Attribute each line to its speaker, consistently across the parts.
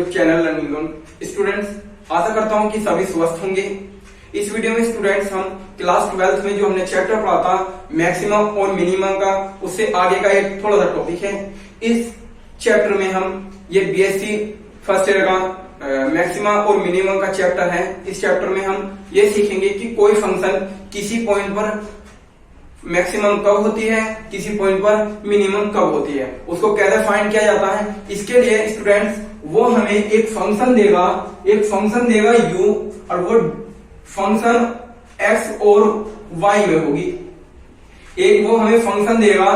Speaker 1: YouTube channel learning zone. Students, आशा करता हूं कि सभी स्वस्थ होंगे। इस वीडियो में स्टूडेंट्स हम क्लास 12th में जो हमने चैप्टर पढ़ा था मैक्सिमम और मिनिमम का, उससे आगे का एक थोड़ा सा टॉपिक है। इस चैप्टर में हम ये बीएससी फर्स्ट ईयर का मैक्सिमम और मिनिमम का चैप्टर है। इस चैप्टर में हम ये सीखेंगे कि कोई फंक्शन किसी पॉइंट पर मैक्सिमम कब होती है, किसी पॉइंट पर मिनिमम कब होती है, उसको कैसे फाइंड किया जाता है। इसके लिए स्टूडेंट्स वो हमें एक फंक्शन देगा u, और वो फंक्शन x और y में होगी। एक वो हमें फंक्शन देगा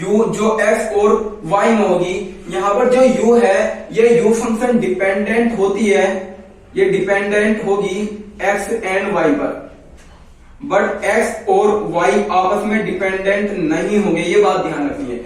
Speaker 1: u जो x और y में होगी। यहां पर जो u है ये u फंक्शन डिपेंडेंट होती है, ये डिपेंडेंट होगी x एंड y पर, बट x और y आपस में डिपेंडेंट नहीं होंगे। ये बात ध्यान रखनी है,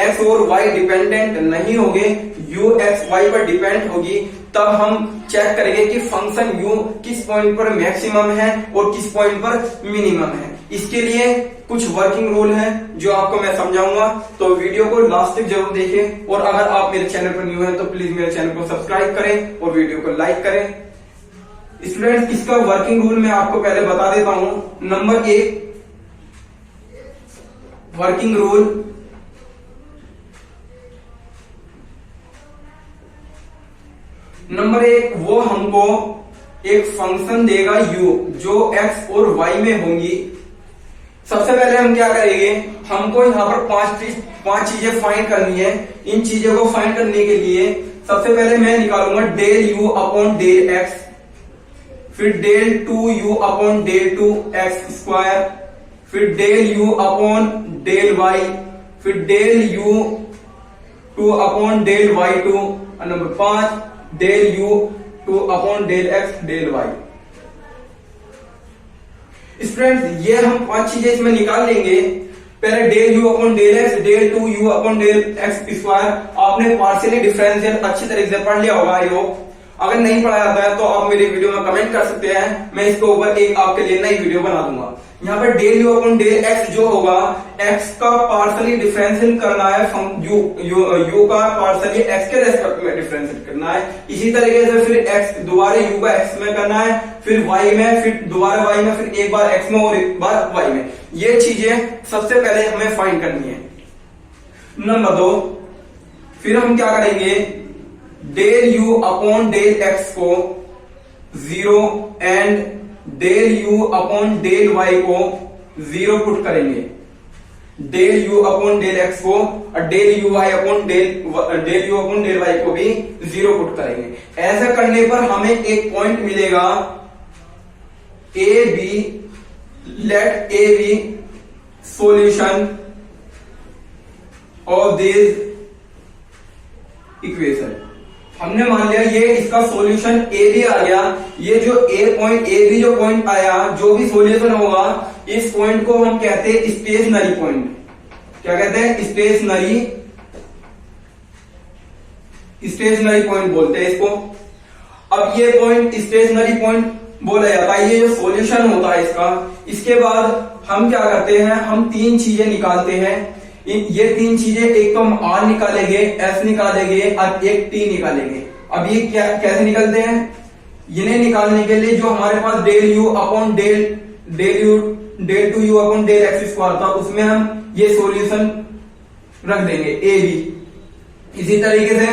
Speaker 1: x और y डिपेंडेंट नहीं होंगे, u x y पर डिपेंड होगी। तब हम चेक करेंगे कि फंक्शन u किस पॉइंट पर मैक्सिमम है और किस पॉइंट पर मिनिमम है। इसके लिए कुछ वर्किंग रूल है जो आपको मैं समझाऊंगा, तो वीडियो को लास्ट तक जरूर देखें। और अगर आप मेरे चैनल पर न्यू हैं तो प्लीज मेरे चैनल को सब्सक्राइब करें और वीडियो को लाइक करें। स्टूडेंट्स, इसका वर्किंग रूल मैं आपको पहले बता देता हूं। नंबर 1 वर्किंग रूल, नंबर 1 वो हमको एक फंक्शन देगा u जो x और y में होंगी। सबसे पहले हम क्या करेंगे, हमको यहाँ पर पांच चीजें फाइंड करनी है। इन चीजों को फाइंड करने के लिए सबसे पहले मैं निकालूंगा del u upon del x, फिर del 2u upon del 2x square, फिर del u upon del y, फिर del u 2 upon del y2, और number 5 del u 2 upon del x del y। Students, ये हम 5 चीजें इसमें निकाल लेंगे। पहले del u upon del x, del 2u upon del x square आपने पार्शियली डिफरेंशियल अच्छी तरीके से पढ़ लिया होगा। आई होप, अगर नहीं पढ़ा जाता है तो आप मेरी वीडियो में कमेंट कर सकते हैं, मैं इसके ऊपर एक आपके लिए नई वीडियो बना दूंगा। यहाँ पर del u upon del x जो होगा, x का पार्शियली डिफरेंशियल करना है, u का पार्शियली x के रेस्पेक्ट में डिफरेंशियल करना है। इसी तरीके से फिर x दोबारा u का x में करना है, फिर y में, फिर दोबारा y में, फिर एक बार x में और एक बार y में। ये चीजें सबसे पहले हमें फाइंड करनी है। नंबर 2, फिर हम क्या करेंगे, del u upon del x को 0 and del u upon del y को 0 पुट करेंगे। Del u upon del x को और del u upon del y को भी 0 पुट करेंगे। ऐसा करने पर हमें एक पॉइंट मिलेगा a b, let a B solution of this equation. हमने मान लिया ये इसका सॉल्यूशन ए बी आ गया। ये जो ए बी जो पॉइंट आया, जो भी सॉल्यूशन होगा, इस पॉइंट को हम कहते हैं स्टेशनरी पॉइंट। क्या कहते हैं? स्टेशनरी पॉइंट बोलते हैं इसको। अब ये पॉइंट स्टेशनरी पॉइंट बोला जाता है, ये जो सॉल्यूशन होता है इसका। इसके बाद हम क्या करते हैं, हम 3 चीजें निकालते हैं। ये 3 चीजें, एक तो हम R निकालेंगे, S निकालेंगे और एक T निकालेंगे। अब ये क्या कैसे निकलते हैं, इन्हें निकालने के लिए जो हमारे पास del u upon del 2u upon del x square था, उसमें हम ये सॉल्यूशन रख देंगे ए बी। इसी तरीके से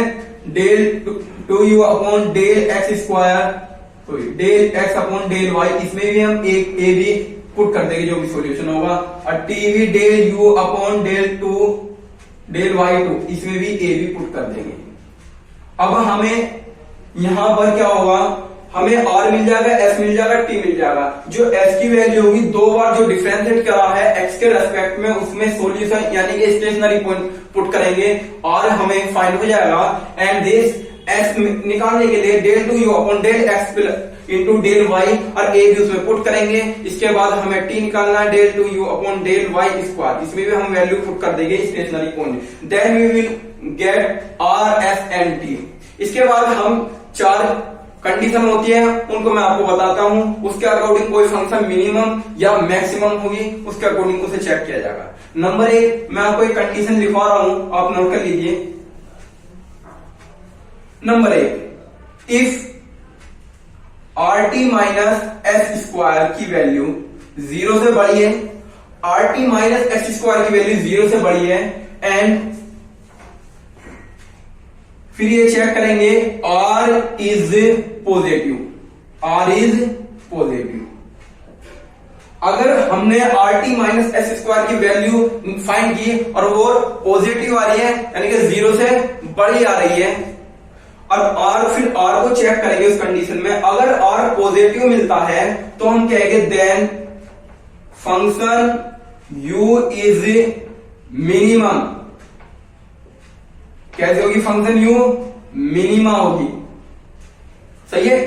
Speaker 1: del 2u upon del x square, del x upon del y, इसमें भी हम एक ए बी पुट कर देंगे जो भी सॉल्यूशन होगा। और टीवी del u upon del 2 del y2, इसमें भी ए बी पुट कर देंगे। अब हमें यहां पर क्या होगा, हमें r मिल जाएगा, s मिल जाएगा, t मिल जाएगा। जो s की वैल्यू होगी 2 बार जो डिफरेंशिएट करा है x के रेस्पेक्ट में, उसमें सॉल्यूशन यानी कि स्टेशनरी पॉइंट पुट करेंगे और हमें फाइंड हो जाएगा। एंड दिस s निकालने के लिए del 2u upon del x into del y और ए भी उसमें पुट करेंगे। इसके बाद हमें t निकालना है, del 2u upon del y square, इसमें भी हम वैल्यू पुट कर देंगे stationary point. Then we will get r s and t। इसके बाद हम 4 कंडीशन होती है, उनको मैं आपको बताता हूं। उसके अकॉर्डिंग कोई फंक्शन मिनिमम या मैक्सिमम होगी, उसके अकॉर्डिंग उसे चेक किया जाएगा। नंबर 1 मैं आपको एक कंडीशन लिखवा रहा हूं, आप नोट कर लीजिए। Number 1, if R T minus S square की वैल्यू 0 से बड़ी है, R T minus S square की वैल्यू 0 से बड़ी है, एंड फिर ये चेक करेंगे R is positive, R is positive. अगर हमने R T minus S square की वैल्यू फाइंड की और वो पॉजिटिव आ रही है, यानी कि 0 से बड़ी आ रही है, और फिर आर को चेक करेंगे उस कंडीशन में, अगर आर पॉजिटिव मिलता है तो हम कहेंगे then function U is minimum. कैसे होगी फंक्शन यू? मिनिमा होगी, सही है।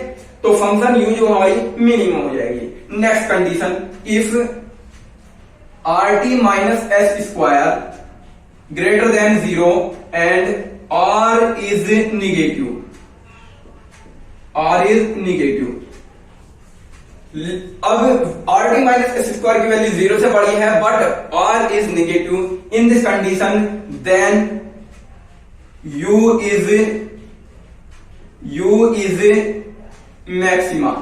Speaker 1: तो फंक्शन यू जो हमारी मिनिमम हो जाएगी। Next condition, if R T minus S square greater than 0 and R is negative, R is negative. अब R T minus S square की वैल्यू 0 से बड़ी है but R is negative, in this condition then U is maxima.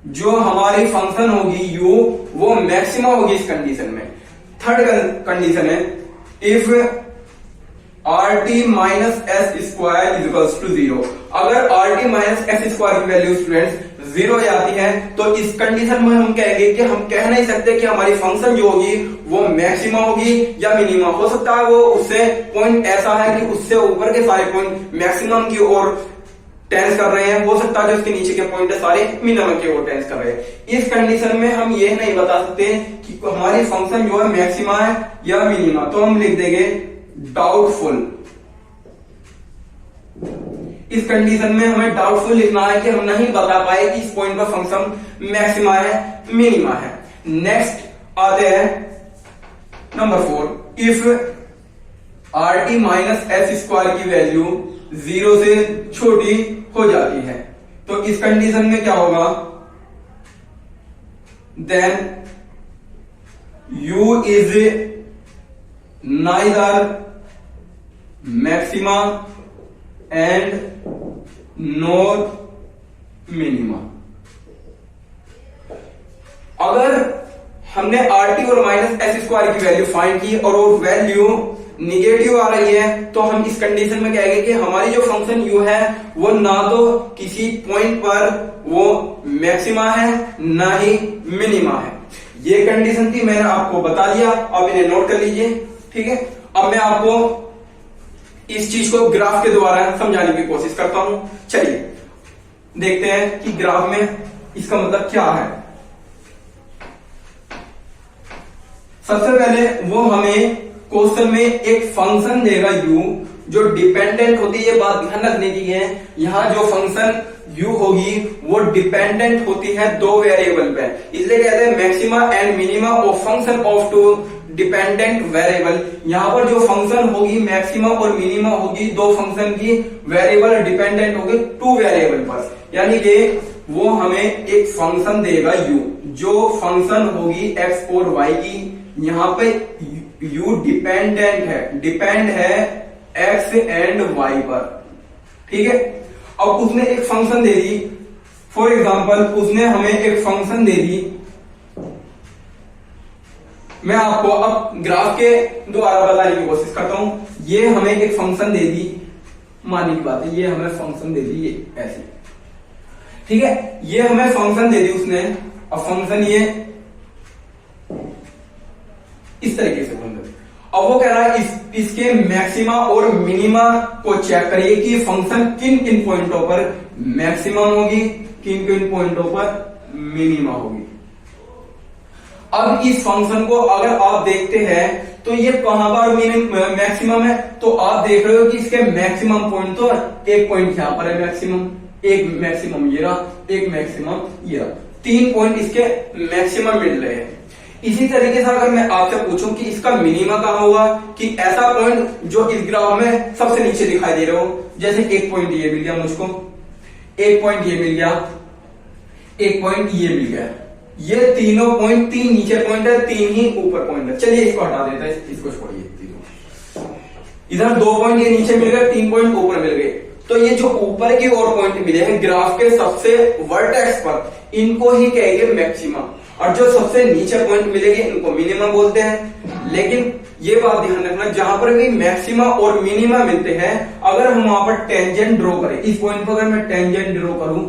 Speaker 1: जो हमारी function होगी you वो maxima होगी इस कंडीशन में। थर्ड कंडीशन है, if R T minus S square is equals to 0। अगर R T minus S square की वैल्यू स्टूडेंट्स 0 जाती है तो इस कंडीशन में हम कहेंगे कि हम कह नहीं सकते कि हमारी फंक्शन जो होगी वो मैक्सिमा होगी या मिनिमा। हो सकता है वो उससे पॉइंट ऐसा है कि उससे ऊपर के सारे पॉइंट मैक्सिमम की ओर टेंस कर रहे हैं, हो सकता है जो उसके नीचे के पॉइंट है सारे मिनिमम की ओर टेंस कर रहे हैं। इस कंडीशन में हम ये नहीं बता सकते कि हमारी फंक्शन जो है मैक्सिमा है या मिनिमा, तो हम लिख देंगे डाउटफुल। इस कंडीशन में हमें डाउटफुल लिखना है कि हम नहीं बता पाए कि इस पॉइंट पर फंक्शन मैक्सिमा है मिनिमा है। नेक्स्ट आते हैं number 4, if R T minus S square की वैल्यू 0 से छोटी हो जाती है तो इस कंडीशन में क्या होगा, then U is neither maxima and nor minima. अगर हमने आर टी और माइनस एस स्क्वायर की वैल्यू फाइंड की और वो वैल्यू निगेटिव आ रही है तो हम इस कंडीशन में कहेंगे कि हमारी जो फंक्शन यू है वो ना तो किसी पॉइंट पर वो मैक्सिमा है ना ही मिनिमा है। ये कंडीशन थी, मैंने आपको बता दिया, अब इन्हें नोट कर लीजिए, ठीक है। अब मैं आपको इस चीज को ग्राफ के द्वारा समझाने की कोशिश करता हूं। चलिए देखते हैं कि ग्राफ में इसका मतलब क्या है। सबसे पहले वो हमें क्वेश्चन में एक फंक्शन देगा u जो डिपेंडेंट होती है, ये बात ध्यान रखने की है। यहां जो फंक्शन u होगी वो डिपेंडेंट होती है 2 वेरिएबल पे, इसलिए कहते हैं maxima and minima of function of 2 dependent variable. यहां पर जो फंक्शन होगी मैक्सिमा और मिनिमा होगी 2 फंक्शन की वेरिएबल डिपेंडेंट होगी 2 वेरिएबल पर, यानी कि वो हमें एक फंक्शन देगा u जो फंक्शन होगी x और y की। यहां पे u डिपेंडेंट है, डिपेंड है x एंड y पर, ठीक है। अब उसने एक function they the, for example उसने हमें एक फंक्शन दे दी। मैं आपको अब ग्राफ के द्वारा बताने की कोशिश करता हूं। ये हमें एक फंक्शन दे दी, मानने की बात है, ये हमें फंक्शन दे दी, ये ऐसे, ठीक है। ये हमें फंक्शन दे दी उसने। अब फंक्शन ये इस तरीके से बन गई। अब वो कह रहा है इसके मैक्सिमा और मिनिमा को चेक करिए कि फंक्शन किन किन पॉइंटों पर मैक्सिमम होगी, किन किन पॉइंटों पर मिनिमा होगी। अब इस फंक्शन को अगर आप देखते हैं तो ये कहां पर मैक्सिमम है, तो आप देख रहे हो कि इसके मैक्सिमम पॉइंट तो एक पॉइंट यहां पर है मैक्सिमम, एक मैक्सिमम ये रहा, एक मैक्सिमम ये रहा, 3 पॉइंट इसके मैक्सिमम मिल रहे हैं। इसी तरीके से अगर मैं आपसे पूछूं कि इसका मिनिमा कहां होगा, कि ऐसा पॉइंट जो इस ग्राफ में सबसे नीचे दिखाई दे रहा हो, जैसे एक पॉइंट ये मिल गया मुझको, एक पॉइंट ये मिल गया, एक पॉइंट ये मिल गया, ये तीनों पॉइंट, 3 नीचे पॉइंट है, 3 ही ऊपर पॉइंट है। चलिए इसको हटा देता है, इसको छोड़िए। इधर 2 पॉइंट ये नीचे मिल गए, 3 पॉइंट ऊपर मिल गए। तो ये जो ऊपर की ओर पॉइंट मिले हैं ग्राफ के सबसे वर्टेक्स पर, इनको ही कहेंगे मैक्सिमा, और जो सबसे नीचे पॉइंट मिलेंगे इनको मिनिमा बोलते हैं। लेकिन ये बात ध्यान रखना, जहां पर भी मैक्सिमा और मिनिमा मिलते हैं, अगर हम वहां पर टेंजेंट ड्रॉ करें, इस पॉइंट पर अगर मैं टेंजेंट ड्रॉ करूं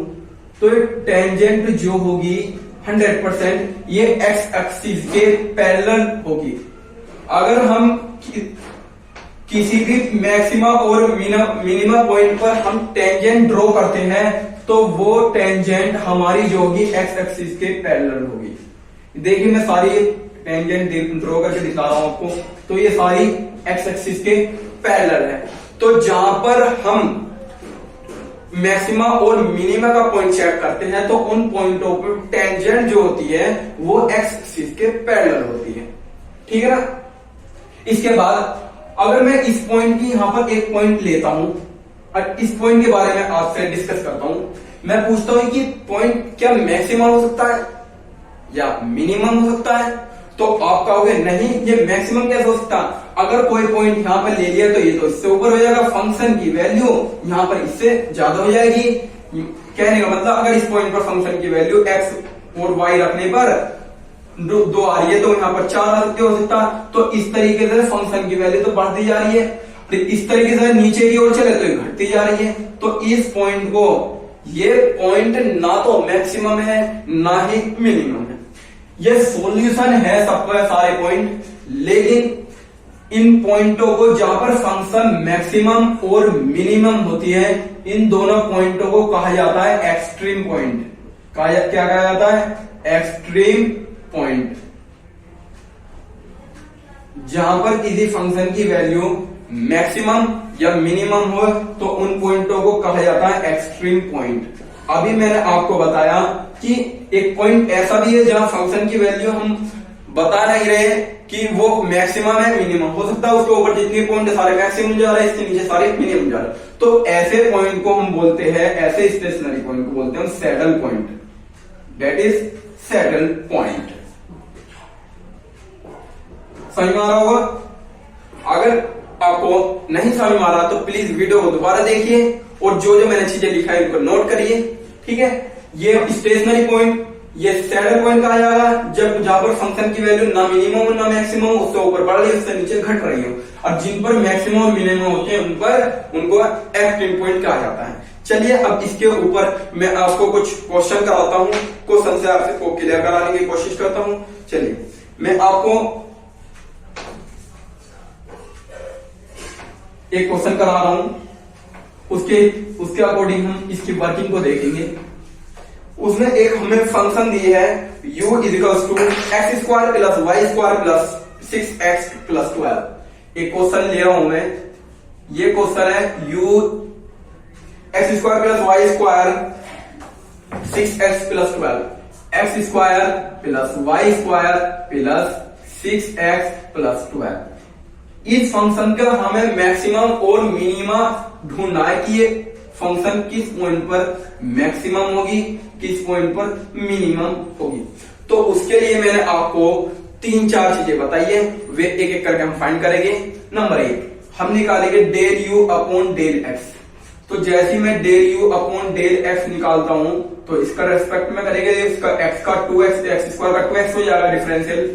Speaker 1: तो ये टेंजेंट जो होगी 100% ये एक्स एक्सिस के पैरेलल होगी। अगर हम किसी भी मैक्सिमा और मिनिमा पॉइंट पर हम टेंजेंट ड्रॉ करते हैं तो वो टेंजेंट हमारी जो होगी एक्स एक्सिस के पैरेलल होगी। देखिए मैं सारी टेंजेंट ड्रॉ करके दिखा रहा हूं आपको, तो ये सारी एक्स एक्सिस के पैरेलल है। तो जहां पर हम मैक्सिमा और मिनिमा का पॉइंट सेट करते हैं तो उन पॉइंटों पर टेंजेंट जो होती है वो एक्स एक्सिस के पैरेलल होती है, ठीक है ना। इसके बाद अगर मैं इस पॉइंट की यहां पर एक पॉइंट लेता हूं और इस पॉइंट के बारे में आपसे डिस्कस करता हूं, मैं पूछता हूं कि पॉइंट क्या मैक्सिमम हो सकता है या मिनिमम हो सकता है, तो आप कहोगे नहीं ये मैक्सिमम कैसे हो सकता है। अगर कोई पॉइंट यहां पर ले लिया तो ये तो इससे ऊपर हो जाएगा, फंक्शन की वैल्यू यहां पर इससे ज्यादा हो जाएगी। कहने का मतलब अगर इस पॉइंट पर फंक्शन की वैल्यू एक्स और वाई रखने पर दो आ रही है तो यहाँ पर 4 आ सकते हो सकता, तो इस तरीके से फंक्शन की वैल्यू तो बढ़ती जा रही है, इस तरीके से नीचे की ओर चले तो घटती जा रही है। तो इस पॉइंट को, ये पॉइंट ना तो मैक्सिमम है ना ही मिनिमम है, ये सॉल्यूशन है सबका सारे पॉइंट। लेकिन इन पॉइंटों को जहां पर फंक्शन मैक्सिमम और मिनिमम होती है, इन दोनों पॉइंटों को कहा जाता है एक्सट्रीम पॉइंट। क्या कहा जाता है? Extreme point. जहां पर किसी फंक्शन की वैल्यू मैक्सिमम या मिनिमम हो तो उन पॉइंटों को कहा जाता है एक्सट्रीम पॉइंट। अभी मैंने आपको बताया कि एक पॉइंट ऐसा भी है जहां फंक्शन की वैल्यू हम बता नहीं रहे कि वो मैक्सिमम है मिनिमम, हो सकता है उसके ऊपर जितने पॉइंट सारे मैक्सिमम जा रहे हैं, इसके नीचे सारे मिनिमम जा रहे हैं। तो ऐसे पॉइंट को हम बोलते हैं, ऐसे स्टेशनरी पॉइंट को बोलते हैं saddle point, that is saddle point. समझ में आ रहा होगा? अगर आपको नहीं समझ में आ रहा तो प्लीज वीडियो को दोबारा देखिए और जो जो मैंने चीजें लिखा है उनको नोट करिए, ठीक है। ये स्टेशनरी पॉइंट, ये सैडल पॉइंट कहा जाएगा जब जहां पर फंक्शन की वैल्यू ना मिनिमम ना मैक्सिमम, उससे ऊपर बढ़ रही है उससे नीचे घट रही हो, और जिन पर मैक्सिमम और मिनिमम होते हैं उन पर उनको एक्सट्रीम पॉइंट कहा जाता है। चलिए अब इसके ऊपर मैं आपको कुछ क्वेश्चन कराता हूं, क्वेश्चन से आपको क्लियर कराने की कोशिश करता हूं। चलिए मैं आपको एक क्वेश्चन करा रहा हूं, उसके अकॉर्डिंग हम इसकी वर्किंग को देखेंगे। उसने एक हमें फंक्शन दी है u equals to X square plus Y square plus 6x plus 12। एक क्वेश्चन ले रहा हूं मैं, ये क्वेश्चन है u X square plus Y square 6x plus 12, X square plus Y square plus 6x plus 12। इस फंक्शन का हमें मैक्सिमम और मिनिमा ढूंढना है कि ये फंक्शन किस पॉइंट पर मैक्सिमम होगी, किस पॉइंट पर मिनिमम होगी। तो उसके लिए मैंने आपको 3-4 चीजें बताई है, वे एक एक करके हम फाइंड करेंगे। नंबर 1 हम निकालेंगे del U upon del X. तो जैसे ही मैं del U upon del X निकालता हूं तो इसका रेस्पेक्ट में करेंगे, इसका एक्स का 2x, एक्स स्क्वायर का 2x हो जाएगा डिफरेंशियल,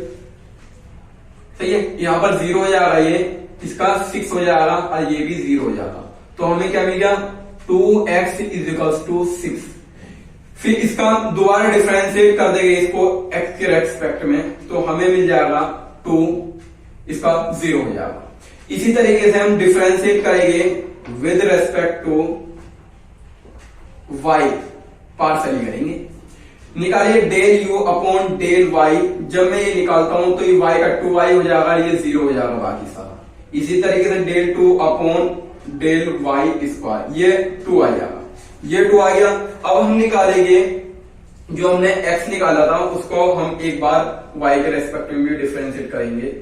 Speaker 1: सही है। यहां पर 0 हो जाएगा, ये इसका 6 हो जाएगा और ये भी 0 हो जाएगा। तो हमें क्या मिल गया? 2x equals to 6। फिर इसका दोबारा डिफरेंशिएट कर देंगे इसको x के रेस्पेक्ट में, तो हमें मिल जाएगा 2, इसका 0 हो जाएगा। इसी तरीके से हम डिफरेंशिएट करेंगे with respect to y, partially करेंगे। निकालिए del u upon del y। जब मैं ये निकालता हूं तो ये y का 2y हो जाएगा, ये 0 हो जाएगा बाकी सारा। इसी तरीके से del 2 upon del y square, ये 2 आ जाएगा, ये 2 आ गया। अब हम निकालेंगे जो हमने x निकाला था उसको हम एक बार y के रेस्पेक्ट में भी डिफरेंशिएट करेंगे।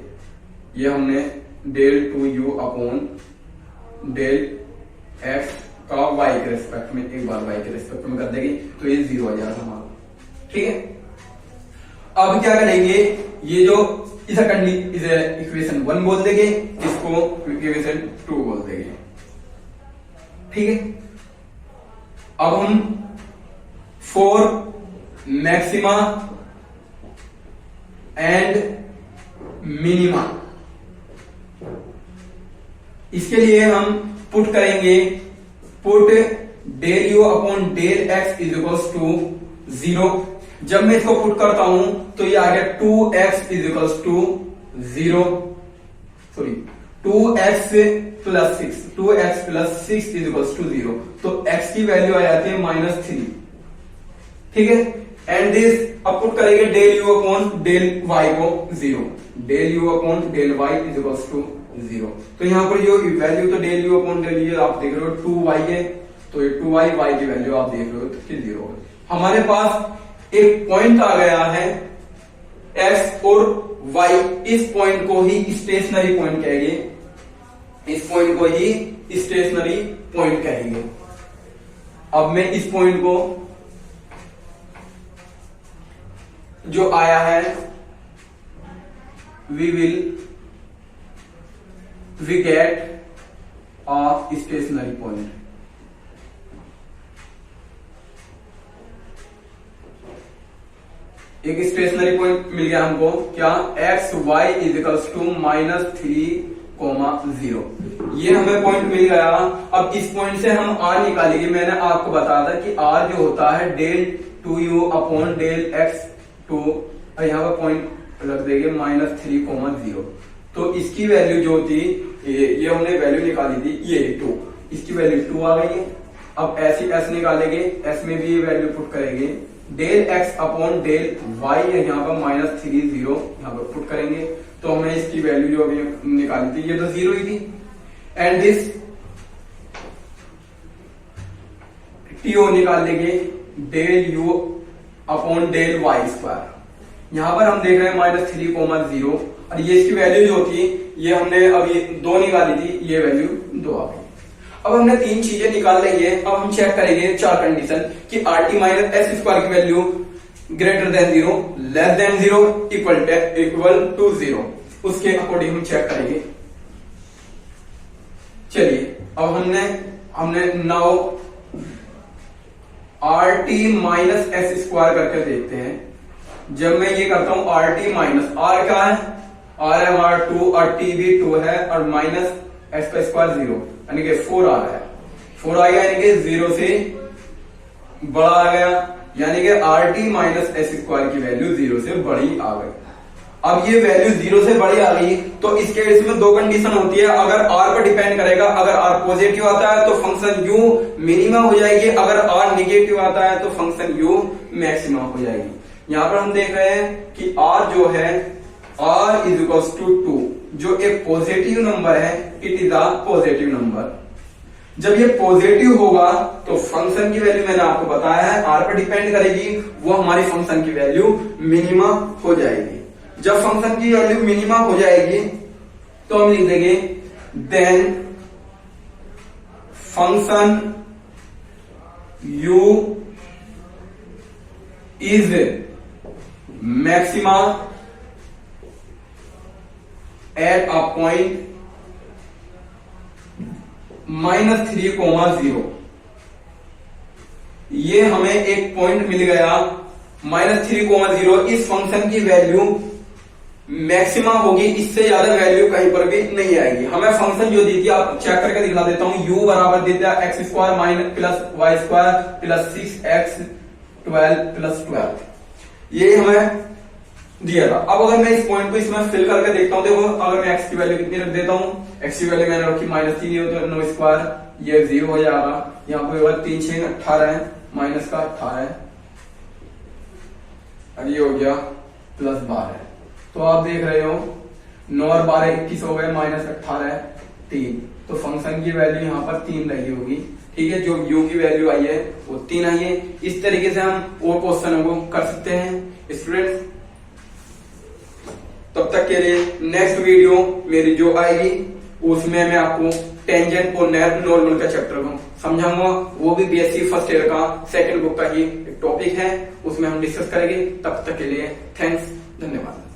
Speaker 1: ये हमने del 2u upon del x का y के रेस्पेक्ट में एक बार y के रेस्पेक्ट में कर देंगे, तो ये 0 आ जाएगा हमारा, ठीक है। अब क्या करेंगे, ये जो इसे इक्वेशन 1 बोल देंगे, इसको इक्वेशन 2 बोल देंगे, ठीक है। अब हम फॉर मैक्सिमा एंड मिनिमा, इसके लिए हम पुट करेंगे, put del U upon del X is equals to 0। जब मैं इसको पुट करता हूं तो ये आ गया 2x is equals to 0, sorry 2x plus 6, 2x plus 6 is equals to 0। तो x की वैल्यू आ जाती है -3, ठीक है। एंड दिस अब पुट करेंगे del U upon del y को 0, del U upon del y is equals to 0। तो यहां पर जो वैल्यू तो डेल यू अपॉन डेल ये आप देख रहे हो 2y है, तो ये 2y, y की वैल्यू आप देख रहे हो कि 0 है। हमारे पास एक पॉइंट आ गया है x और y, इस पॉइंट को ही स्टेशनरी पॉइंट कहेंगे, इस पॉइंट को ही स्टेशनरी पॉइंट कहेंगे। अब मैं इस पॉइंट को जो आया है we get a stationary point। एक स्टेशनरी पॉइंट मिल गया हमको, क्या x y is equals to -3,0। ये हमें पॉइंट मिल गया। अब इस पॉइंट से हम r निकालेंगे। मैंने आपको बताया था कि r जो होता है del 2u upon del x two, यहाँ पर पॉइंट रख देंगे -3,0। तो इसकी वैल्यू जो थी, ये हमने वैल्यू निकाली थी, ये 2, इसकी वैल्यू 2 आ गई है। अब ऐसी s निकालेंगे, s में भी ये वैल्यू पुट करेंगे, del x upon del y है यहाँ पर -3,0 यहाँ पर पुट करेंगे। तो हमें इसकी वैल्यू जो अभी निकाली थी ये तो 0 ही थी। एंड दिस टीओ निकाल लेंगे del u upon del y square. यहां पर हम देख रहे हैं -3,0 और ये इसकी वैल्यू जो थी ये हमने अभी 2 निकाली थी, ये वैल्यू 2 आ गई। अब हमने 3 चीजें निकाल ली है। अब हम चेक करेंगे 4 कंडीशन कि rt माइनस एस स्क्वायर की value greater than 0, less than 0, equal to 0, उसके अकॉर्डिंग हम चेक करेंगे। चलिए अब हमने now rt minus S square करके देखते हैं। जब मैं ये करता हूं rt माइनस r क्या है, r है हमारा 2 और t भी 2 है और माइनस एस का स्क्वायर 0 यानी कि 4 आ रहा है, 4 आ गया यानी कि 0 से बड़ा आ गया, यानी कि rt माइनस एस स्क्वायर की वैल्यू 0 से बड़ी आ गई। अब ये वैल्यू 0 से बड़ी आ गई तो इस केस में 2 कंडीशन होती है। अगर r पर डिपेंड करेगा, अगर r पॉजिटिव आता है तो फंक्शन u मिनिमा हो जाएगी, अगर r निगेटिव आता है तो फंक्शन u मैक्सिमा हो जाएगी। यहां पर हम देख रहे हैं कि r जो है r इज इक्वल्स टू 2, जो एक पॉजिटिव नंबर है, it is a positive number. जब ये पॉजिटिव होगा तो फंक्शन की वैल्यू मैंने आपको बताया है r पर डिपेंड करेगी, वो हमारी फंक्शन की वैल्यू मिनिमा हो जाएगी। जब फंक्शन की वैल्यू मिनिमा हो जाएगी तो हम लिख देंगे then function u is maxima at a point -3,0। ये हमें एक पॉइंट मिल गया -3,0। इस फंक्शन की वैल्यू मैक्सिमा होगी, इससे ज्यादा वैल्यू कहीं पर भी नहीं आएगी। हमें फंक्शन जो दी थी, आप चेक करके दिखा देता हूं, u बराबर दे दिया X square minus plus Y square plus 6x 12 plus 12, ये हमें दिया था। अब अगर मैं इस पॉइंट को इसमें फिल करके देखता हूं, देखो अगर मैं x की वैल्यू कितनी रख देता हूं, x की वैल्यू मैंने रखी -3 हो तो 9 स्क्वायर, ये 0 हो जाएगा। यहाँ पे 3 6 18 है, माइनस का 18 है और ये हो गया प्लस 12। तो आप देख रहे हो 9 और 12 21 हो गए, -18 है 3, तो फंक्शन की वैल्यू यहाँ पर 3 रही होगी। ठीक है, जो u की वैल्यू आई है वो 3 आई है। इस तरीके से हम और क्वेश्चन को कर सकते हैं स्टूडेंट्स। तब तक के लिए नेक्स्ट वीडियो मेरी जो आएगी उसमें मैं आपको टेंजेंट और नॉर्मल का चैप्टर को समझाऊंगा। वो भी बीएससी फर्स्ट ईयर का सेकंड बुक का ही एक टॉपिक है, उसमें हम डिस्कस करेंगे। तब तक के लिए थैंक्स, धन्यवाद।